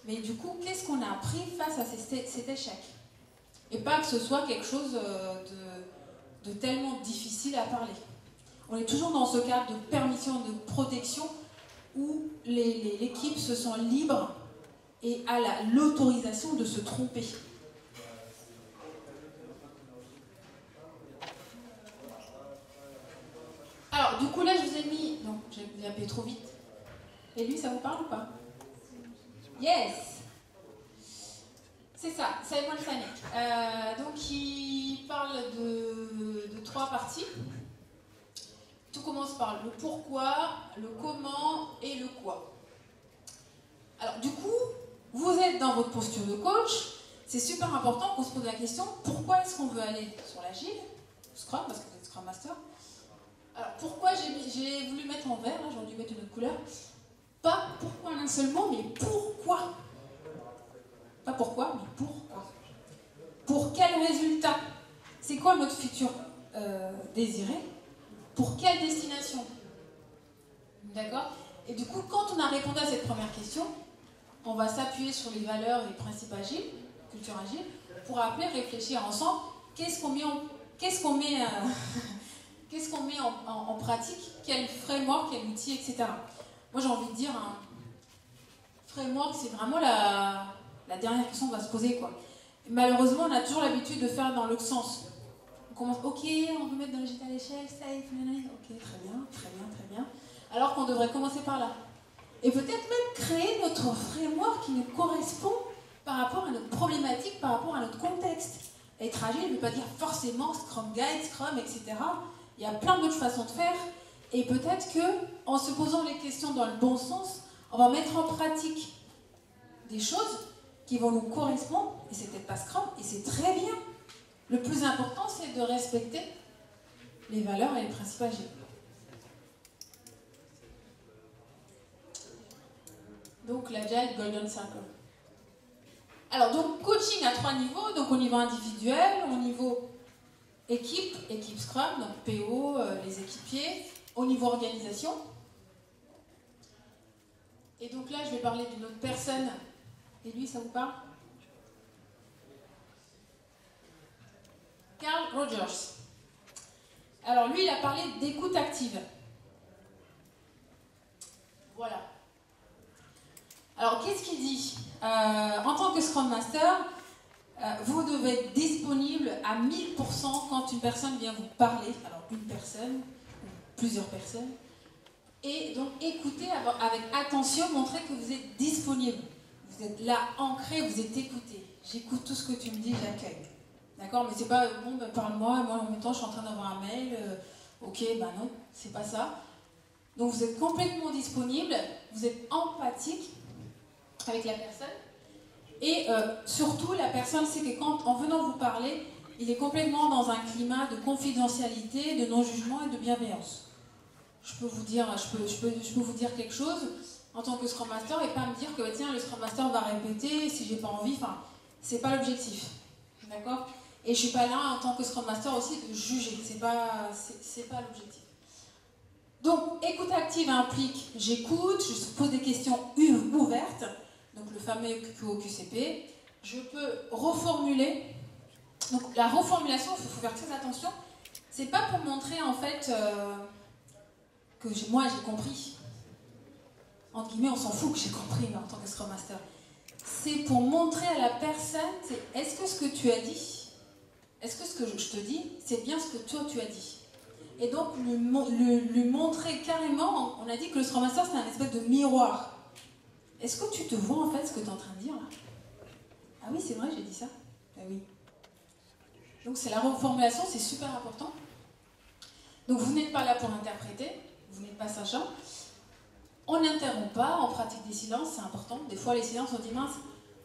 Mais du coup, qu'est-ce qu'on a appris face à cet échec? Et pas que ce soit quelque chose de tellement difficile à parler. On est toujours dans ce cadre de permission, de protection, où l'équipe se sent libre et a l'autorisation de se tromper. Alors, du coup, là, je vous ai mis... Non, j'ai appelé trop vite. Et lui, ça vous parle ou pas? Yes! C'est ça, Simon Sinek. Donc, il parle de 3 parties. Tout commence par le pourquoi, le comment et le quoi. Alors, du coup, vous êtes dans votre posture de coach. C'est super important qu'on se pose la question, pourquoi est-ce qu'on veut aller sur l'agile, Scrum, parce que vous êtes Scrum Master. Alors, pourquoi j'ai voulu mettre en vert, j'aurais dû mettre une autre couleur. Pas pourquoi en un seul mot, mais pourquoi. Pas pourquoi, mais pourquoi. Pour quel résultat? C'est quoi notre futur désiré? Pour quelle destination? D'accord? Et du coup, quand on a répondu à cette première question, on va s'appuyer sur les valeurs et les principes agiles, culture agile, pour appeler, réfléchir ensemble, qu'est-ce qu'on met en pratique, quel framework, quel outil, etc. Moi, j'ai envie de dire, un framework, c'est vraiment la dernière question qu'on va se poser, quoi. Malheureusement, on a toujours l'habitude de faire dans l'autre sens. On commence, ok, on veut mettre dans le digital échelle, safe, ok, très bien, très bien, très bien. Alors qu'on devrait commencer par là. Et peut-être même créer notre framework qui nous correspond par rapport à notre problématique, par rapport à notre contexte. Être agile ne veut pas dire forcément Scrum Guide, Scrum, etc. Il y a plein d'autres façons de faire. Et peut-être qu'en se posant les questions dans le bon sens, on va mettre en pratique des choses qui vont nous correspondre. Et c'est peut-être pas Scrum, et c'est très bien. Le plus important, c'est de respecter les valeurs et les principes agiles. Donc l'Agile Golden Circle. Alors donc coaching à 3 niveaux, donc au niveau individuel, au niveau équipe Scrum, donc PO, les équipiers, au niveau organisation. Et donc là je vais parler d'une autre personne. Et lui, ça vous parle? Carl Rogers. Alors lui, il a parlé d'écoute active. Voilà. Alors, qu'est-ce qu'il dit? En tant que Scrum Master, vous devez être disponible à 1000% quand une personne vient vous parler. Alors, une personne, ou plusieurs personnes. Et donc, écoutez avec attention, montrez que vous êtes disponible. Vous êtes là, ancré, vous êtes écouté. J'écoute tout ce que tu me dis, j'accueille. D'accord? Mais c'est pas, bon, ben, parle-moi, moi en même temps, je suis en train d'avoir un mail. Ok, ben non, c'est pas ça. Donc, vous êtes complètement disponible, vous êtes empathique avec la personne. Et surtout, la personne sait que quand, en venant vous parler, il est complètement dans un climat de confidentialité, de non-jugement et de bienveillance. Je peux vous dire quelque chose en tant que Scrum Master et pas me dire que tiens, le Scrum Master va répéter si j'ai pas envie. Enfin, c'est pas l'objectif. D'accord? Et je suis pas là en tant que Scrum Master aussi de juger. C'est pas l'objectif. Donc, écoute active implique j'écoute, je pose des questions ouvertes. Donc le fameux QOQCP, je peux reformuler. Donc la reformulation, il faut faire très attention. C'est pas pour montrer en fait que moi j'ai compris. Entre guillemets, on s'en fout que j'ai compris en tant que Scrum Master. C'est pour montrer à la personne, est-ce que ce que tu as dit, est-ce que ce que je te dis, c'est bien ce que toi tu as dit? et donc lui montrer carrément, on a dit que le Scrum Master c'est un espèce de miroir. Est-ce que tu te vois en fait ce que tu es en train de dire là? Ah oui, c'est vrai, j'ai dit ça. Ah oui. Donc c'est la reformulation, c'est super important. Donc vous n'êtes pas là pour interpréter, vous n'êtes pas sachant. On n'interrompt pas, on pratique des silences, c'est important. Des fois les silences on dit mince,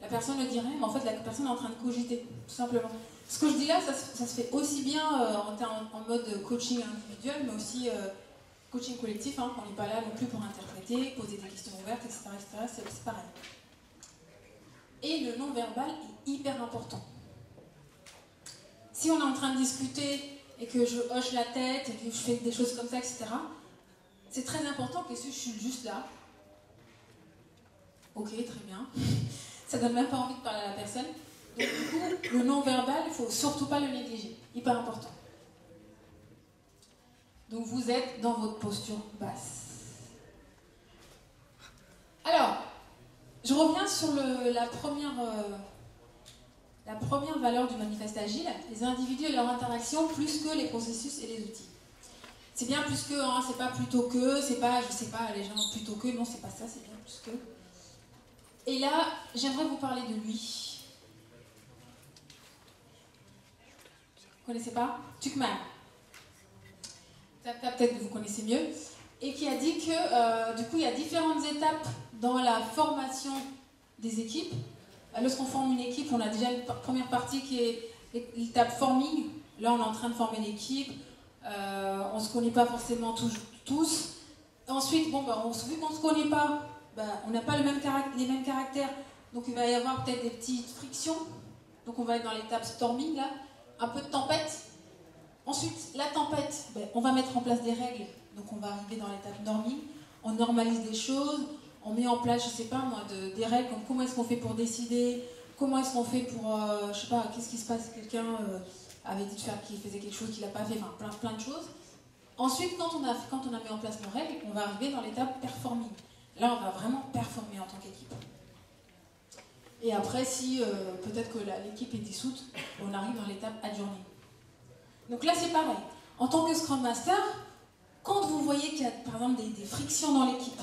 la personne le dirait, mais en fait la personne est en train de cogiter, tout simplement. Ce que je dis là, ça se fait aussi bien en mode coaching individuel, mais aussi coaching collectif. Hein. On n'est pas là non plus pour interpréter, poser des questions ouvertes, etc. C'est pareil. Et le non-verbal est hyper important. Si on est en train de discuter et que je hoche la tête et que je fais des choses comme ça, etc., c'est très important que je suis juste là. Ok, très bien. Ça donne même pas envie de parler à la personne. Donc du coup, le non-verbal, il ne faut surtout pas le négliger. Hyper important. Donc vous êtes dans votre posture basse. Alors, je reviens sur la première valeur du manifeste agile, les individus et leur interaction plus que les processus et les outils. C'est bien plus que, hein, c'est pas plutôt que, c'est pas, je sais pas, les gens plutôt que, non, c'est pas ça, c'est bien plus que. Et là, j'aimerais vous parler de lui. Vous connaissez pas? Tuckman. Peut-être que vous connaissez mieux. Et qui a dit que, du coup, il y a différentes étapes dans la formation des équipes. Lorsqu'on forme une équipe, on a déjà une première partie qui est l'étape forming. Là, on est en train de former l'équipe. On ne se connaît pas forcément tous. Ensuite, bon, vu qu'on ne se connaît pas, on n'a pas les mêmes caractères. Donc, il va y avoir peut-être des petites frictions. Donc, on va être dans l'étape storming, là. Un peu de tempête. Ensuite, la tempête, on va mettre en place des règles. Donc, on va arriver dans l'étape norming. On normalise des choses. On met en place, je sais pas moi, des règles comme comment est-ce qu'on fait pour décider, comment est-ce qu'on fait pour, je sais pas, qu'est-ce qui se passe si quelqu'un avait dit de faire qu'il faisait quelque chose qu'il n'a pas fait, enfin plein de choses. Ensuite, quand on a mis en place nos règles, on va arriver dans l'étape performing. Là, on va vraiment performer en tant qu'équipe. Et après, si peut-être que l'équipe est dissoute, on arrive dans l'étape adjourning. Donc là, c'est pareil. En tant que Scrum Master, quand vous voyez qu'il y a par exemple des frictions dans l'équipe,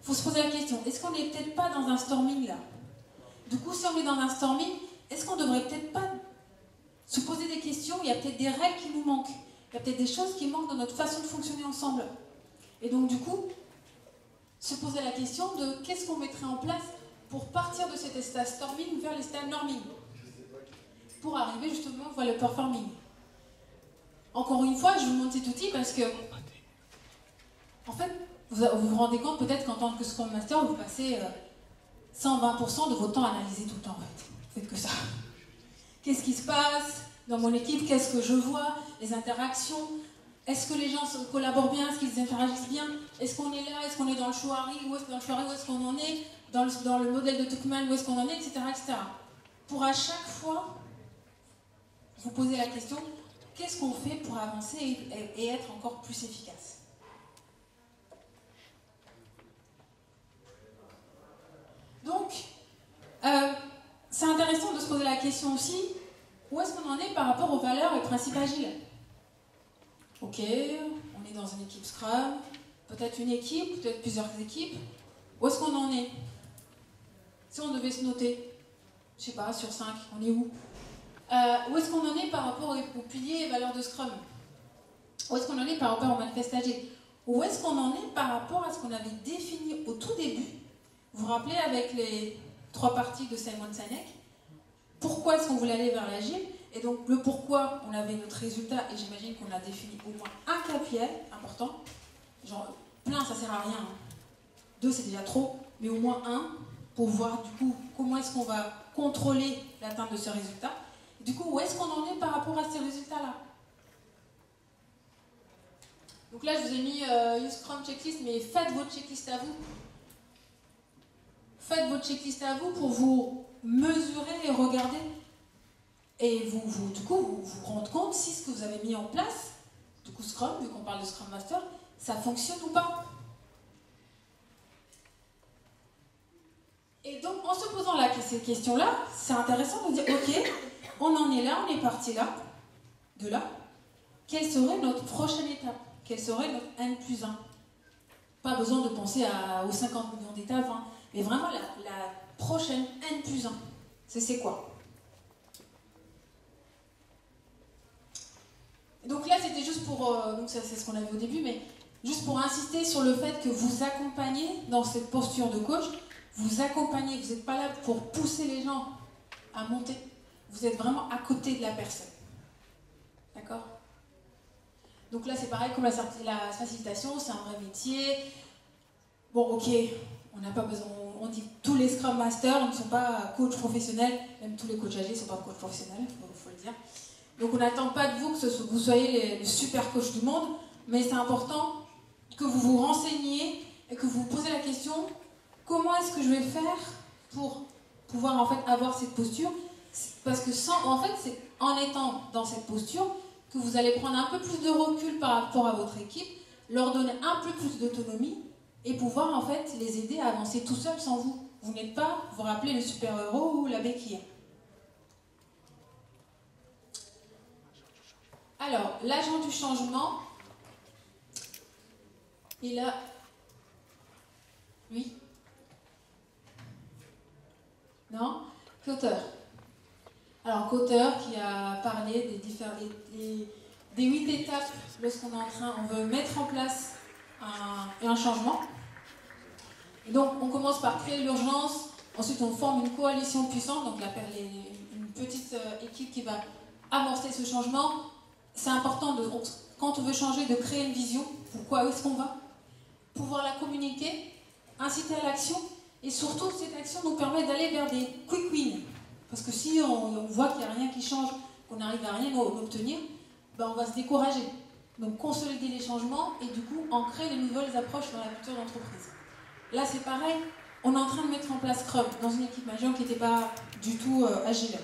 il faut se poser la question, est-ce qu'on n'est peut-être pas dans un storming là? Du coup, si on est dans un storming, est-ce qu'on ne devrait peut-être pas se poser des questions? Il y a peut-être des règles qui nous manquent. Il y a peut-être des choses qui manquent dans notre façon de fonctionner ensemble. Et donc, du coup, se poser la question de qu'est-ce qu'on mettrait en place pour partir de cet état storming vers l'état norming, pour arriver justement vers le performing. Encore une fois, je vous montre cet outil parce que, en fait, vous vous rendez compte peut-être qu'en tant que Scrum Master, vous passez 120% de votre temps à analyser tout le temps, en fait. Vous faites que ça. Qu'est-ce qui se passe dans mon équipe? Qu'est-ce que je vois? Les interactions. Est-ce que les gens collaborent bien? Est-ce qu'ils interagissent bien? Est-ce qu'on est là? Est-ce qu'on est dans le Shouari? Où est-ce qu'on en est? Dans le modèle de Tuckman, où est-ce qu'on en est? Etc., etc. Pour à chaque fois, vous poser la question, qu'est-ce qu'on fait pour avancer et être encore plus efficace? Donc, c'est intéressant de se poser la question aussi, où est-ce qu'on en est par rapport aux valeurs et principes agiles? Ok, on est dans une équipe Scrum, peut-être une équipe, peut-être plusieurs équipes. Où est-ce qu'on en est? Si on devait se noter, je sais pas, sur 5, on est où? Où est-ce qu'on en est par rapport aux piliers et valeurs de Scrum? Où est-ce qu'on en est par rapport au manifeste agile? Où est-ce qu'on en est par rapport à ce qu'on avait défini au tout début? Vous vous rappelez avec les 3 parties de Simon Sinek? Pourquoi est-ce qu'on voulait aller vers l'agile? Et donc le pourquoi, on avait notre résultat, et j'imagine qu'on a défini au moins un KPI important. Genre, plein, ça sert à rien. 2, c'est déjà trop, mais au moins un, pour voir du coup comment est-ce qu'on va contrôler l'atteinte de ce résultat. Et du coup, où est-ce qu'on en est par rapport à ces résultats-là? Donc là, je vous ai mis une Scrum checklist, mais faites votre checklist à vous. Faites votre checklist à vous pour vous mesurer et regarder. Et du coup, vous rendre compte si ce que vous avez mis en place, du coup Scrum, vu qu'on parle de Scrum Master, ça fonctionne ou pas. Et donc, en se posant ces questions-là, c'est intéressant de dire, ok, on en est là, on est parti là, de là. quelle serait notre prochaine étape? Quelle serait notre N+1? Pas besoin de penser aux 50 millions d'étapes, hein, mais vraiment la prochaine N+1. C'est quoi? Donc là, c'était juste pour... donc ça, c'est ce qu'on avait au début, mais juste pour insister sur le fait que vous accompagnez dans cette posture de coach, vous accompagnez, vous n'êtes pas là pour pousser les gens à monter, vous êtes vraiment à côté de la personne. D'accord? Donc là, c'est pareil, comme la facilitation, c'est un vrai métier. Bon, ok, on n'a pas besoin, on dit que tous les Scrum Masters ne sont pas coachs professionnels, même tous les coachs âgés ne sont pas coachs professionnels, il faut le dire. Donc on n'attend pas de vous que vous soyez les super coachs du monde, mais c'est important que vous vous renseigniez et que vous vous posez la question, comment est-ce que je vais faire pour pouvoir en fait avoir cette posture? Parce que c'est en étant dans cette posture que vous allez prendre un peu plus de recul par rapport à votre équipe, leur donner un peu plus d'autonomie et pouvoir en fait les aider à avancer tout seuls sans vous. Vous n'êtes pas, vous rappelez, le super-héros ou la béquille. Alors, l'agent du changement, il a... Oui? Non? Cotter. Alors, Cotter qui a parlé des 8 étapes lorsqu'on est on veut mettre en place un changement. Et donc, on commence par créer l'urgence, ensuite on forme une coalition puissante, donc une petite équipe qui va amorcer ce changement. C'est important, quand on veut changer, de créer une vision. Pourquoi, où est-ce qu'on va? Pouvoir la communiquer, inciter à l'action, et surtout, cette action nous permet d'aller vers des quick wins. Parce que si on voit qu'il n'y a rien qui change, qu'on n'arrive à rien obtenir, ben on va se décourager. Donc consolider les changements et du coup ancrer les nouvelles approches dans la culture d'entreprise. Là c'est pareil, on est en train de mettre en place Scrum dans une équipe majeure qui n'était pas du tout agile.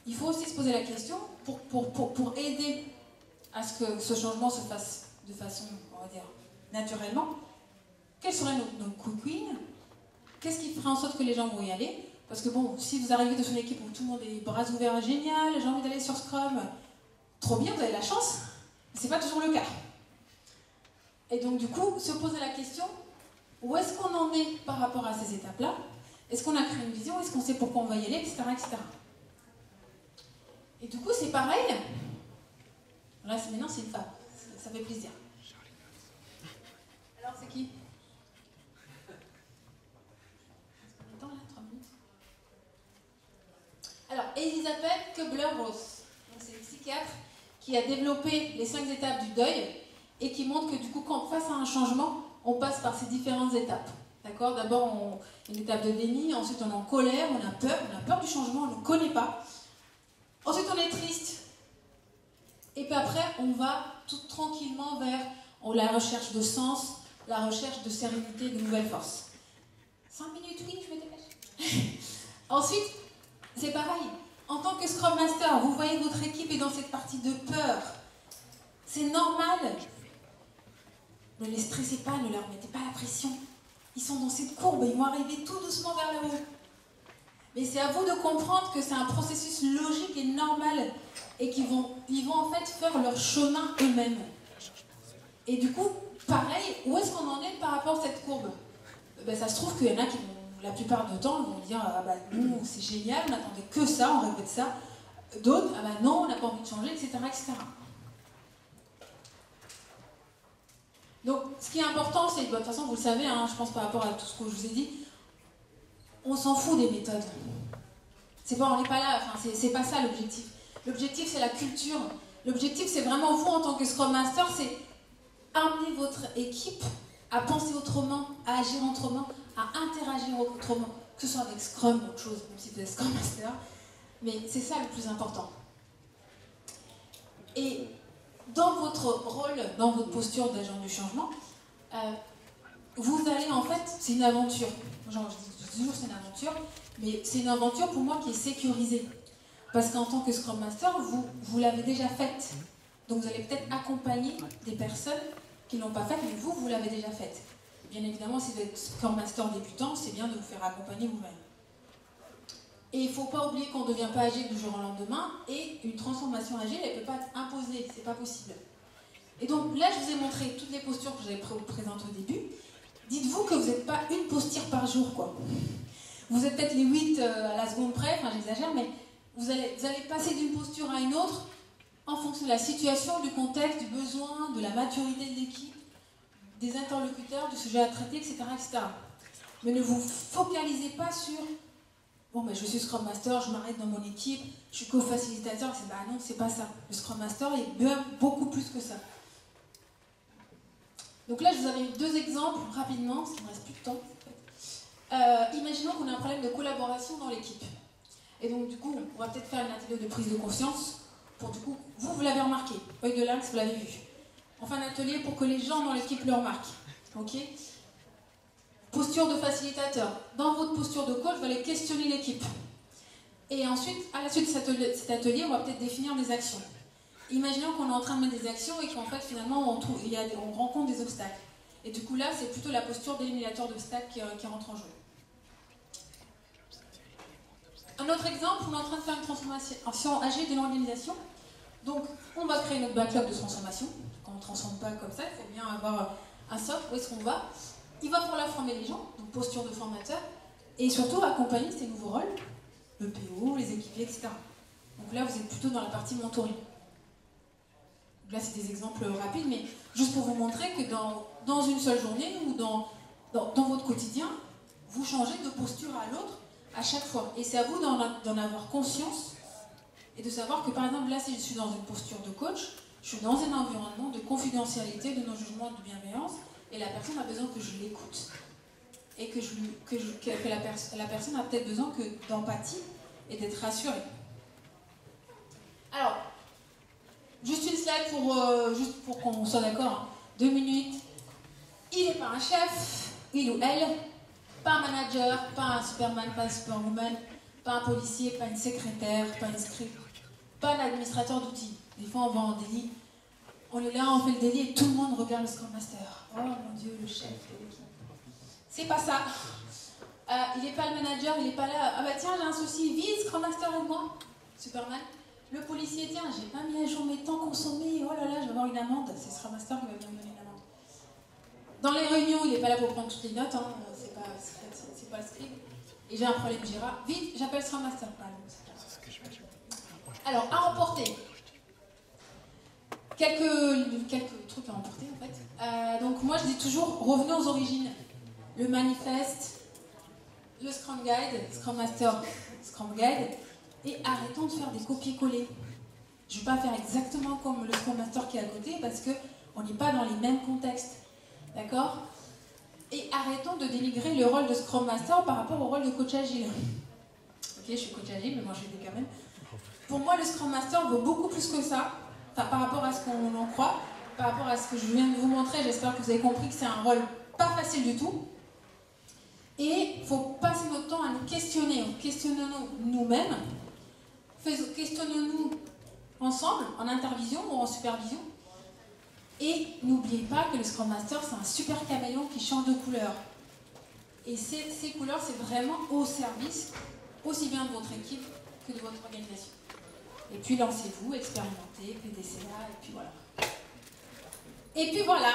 Il faut aussi se poser la question, pour aider à ce que ce changement se fasse de façon, on va dire, naturellement, quels seraient nos quick wins? Qu'est-ce qui ferait en sorte que les gens vont y aller? Parce que bon, si vous arrivez dans une équipe où tout le monde est bras ouverts, génial, j'ai envie d'aller sur Scrum, trop bien, vous avez la chance, mais c'est pas toujours le cas. Et donc du coup, se poser la question, où est-ce qu'on en est par rapport à ces étapes-là? Est-ce qu'on a créé une vision? Est-ce qu'on sait pourquoi on va y aller, etc., etc. Et du coup, c'est pareil. Là, maintenant, c'est une femme. Ça fait plaisir. Alors, c'est qui? Attends, là, 3 minutes. Alors, Elisabeth Kubler-Ross. C'est une psychiatre qui a développé les 5 étapes du deuil et qui montre que du coup, quand face à un changement, on passe par ces différentes étapes. D'accord? D'abord, une étape de déni, ensuite on est en colère, on a peur du changement, on ne connaît pas. Ensuite, on est triste. Et puis après, on va tout tranquillement vers la recherche de sens, la recherche de sérénité, de nouvelles forces. 5 minutes, oui, je me dépêche. Ensuite, c'est pareil. En tant que Scrum Master, vous voyez votre équipe est dans cette partie de peur. C'est normal. Ne les stressez pas, ne leur mettez pas la pression. Ils sont dans cette courbe, ils vont arriver tout doucement vers le haut. Mais c'est à vous de comprendre que c'est un processus logique et normal et qu'ils vont en fait faire leur chemin eux-mêmes. Et du coup, pareil, où est-ce qu'on en est par rapport à cette courbe? Ben, ça se trouve qu'il y en a qui vont, la plupart du temps, vont dire ah bah nous c'est génial, on n'attendait que ça, on rêvait de ça. D'autres, ah bah non, on n'a pas envie de changer, etc., etc. Donc, ce qui est important, c'est, de toute façon, vous le savez, hein, je pense par rapport à tout ce que je vous ai dit, on s'en fout des méthodes. On n'est pas là, enfin, c'est pas ça l'objectif. L'objectif, c'est la culture. L'objectif, c'est vraiment vous, en tant que Scrum Master, c'est amener votre équipe à penser autrement, à agir autrement, à interagir autrement, que ce soit avec Scrum ou autre chose, même si vous êtes Scrum Master. Mais c'est ça le plus important. Et dans votre rôle, dans votre posture d'agent du changement, vous allez en fait, c'est une aventure. Genre, je dis toujours c'est une aventure, mais c'est une aventure pour moi qui est sécurisée. Parce qu'en tant que Scrum Master, vous l'avez déjà faite. Donc vous allez peut-être accompagner des personnes qui ne l'ont pas faite, mais vous l'avez déjà faite. Bien évidemment, si vous êtes Scrum Master débutant, c'est bien de vous faire accompagner vous-même. Et il ne faut pas oublier qu'on ne devient pas agile du jour au lendemain, et une transformation agile, elle ne peut pas être imposée, c'est pas possible. Et donc là, je vous ai montré toutes les postures que j'avais présentées au début. Dites-vous que vous n'êtes pas une posture par jour, quoi. Vous êtes peut-être les 8 à la seconde près, enfin j'exagère, mais vous allez passer d'une posture à une autre en fonction de la situation, du contexte, du besoin, de la maturité de l'équipe, des interlocuteurs, du sujet à traiter, etc., etc. Mais ne vous focalisez pas sur « Bon, ben, je suis Scrum Master, je m'arrête dans mon équipe, je suis co-facilitateur. » Bah non, c'est pas ça. Le Scrum Master est bien beaucoup plus que ça. Donc là, je vous avais mis 2 exemples rapidement, parce qu'il ne me reste plus de temps. Imaginons qu'on a un problème de collaboration dans l'équipe. Et donc, du coup, on va peut-être faire une atelier de prise de conscience pour, du coup, vous l'avez remarqué, œil de lynx, vous l'avez vu. On fait un atelier pour que les gens dans l'équipe le remarquent. Ok ? Posture de facilitateur. Dans votre posture de coach, vous allez questionner l'équipe. Et ensuite, à la suite de cet atelier, on va peut-être définir des actions. Imaginons qu'on est en train de mettre des actions et qu'en fait, finalement, on rencontre des obstacles. Et du coup, là, c'est plutôt la posture d'éliminateur d'obstacles qui rentre en jeu. Un autre exemple, on est en train de faire une transformation agile de l'organisation. Donc, on va créer notre backlog de transformation. Quand on ne transforme pas comme ça, il faut bien avoir un socle, où est-ce qu'on va. Il va falloir former les gens, donc posture de formateur, et surtout accompagner ces nouveaux rôles, le PO, les équipiers, etc. Donc là, vous êtes plutôt dans la partie mentoring. Là, c'est des exemples rapides, mais juste pour vous montrer que dans une seule journée ou dans votre quotidien, vous changez de posture à l'autre à chaque fois. Et c'est à vous d'en avoir conscience et de savoir que, par exemple, là, si je suis dans une posture de coach, je suis dans un environnement de confidentialité, de non-jugement, de bienveillance, et la personne a besoin que je l'écoute. Et que la personne a peut-être besoin d'empathie et d'être rassurée. Alors, juste une slide juste pour qu'on soit d'accord. Hein. 2 minutes. Il n'est pas un chef, il ou elle, pas un manager, pas un superman, pas un superwoman, pas un policier, pas une secrétaire, pas une script, pas un administrateur d'outils. Des fois, on va en délit. On est là, on fait le délit et tout le monde regarde le Scrum Master. Oh mon Dieu, le chef de l'équipe. C'est pas ça. Il n'est pas le manager, il n'est pas là. Ah bah tiens, j'ai un souci, vite, Scrum Master et moi. Superman. Le policier, tiens, j'ai pas mis à jour mes temps consommés. Oh là là, je vais avoir une amende. C'est Scrum Master qui va bien me donner une amende. Dans les réunions, il n'est pas là pour prendre toutes les notes. Hein. C'est pas le script. Et j'ai un problème Jira. Vite, j'appelle Scrum Master. Alors, à remporter. Quelques trucs à remporter en fait. Donc moi je dis toujours, revenez aux origines. Le manifeste, le Scrum Guide, Scrum Master, Scrum Guide, et arrêtons de faire des copier-coller. Je ne vais pas faire exactement comme le Scrum Master qui est à côté parce qu'on n'est pas dans les mêmes contextes. D'accord ? Et arrêtons de dénigrer le rôle de Scrum Master par rapport au rôle de coach agile. Ok, je suis coach agile, mais moi je l'ai quand même. Pour moi, le Scrum Master vaut beaucoup plus que ça. Enfin, par rapport à ce qu'on en croit, par rapport à ce que je viens de vous montrer, j'espère que vous avez compris que c'est un rôle pas facile du tout. Et il faut passer notre temps à nous questionner. Questionnons-nous nous-mêmes, questionnons-nous ensemble, en intervision ou en supervision. Et n'oubliez pas que le Scrum Master, c'est un super caméléon qui change de couleur. Et ces couleurs, c'est vraiment au service aussi bien de votre équipe que de votre organisation. Et puis lancez-vous, expérimentez, PDCA, et puis voilà. Et puis voilà.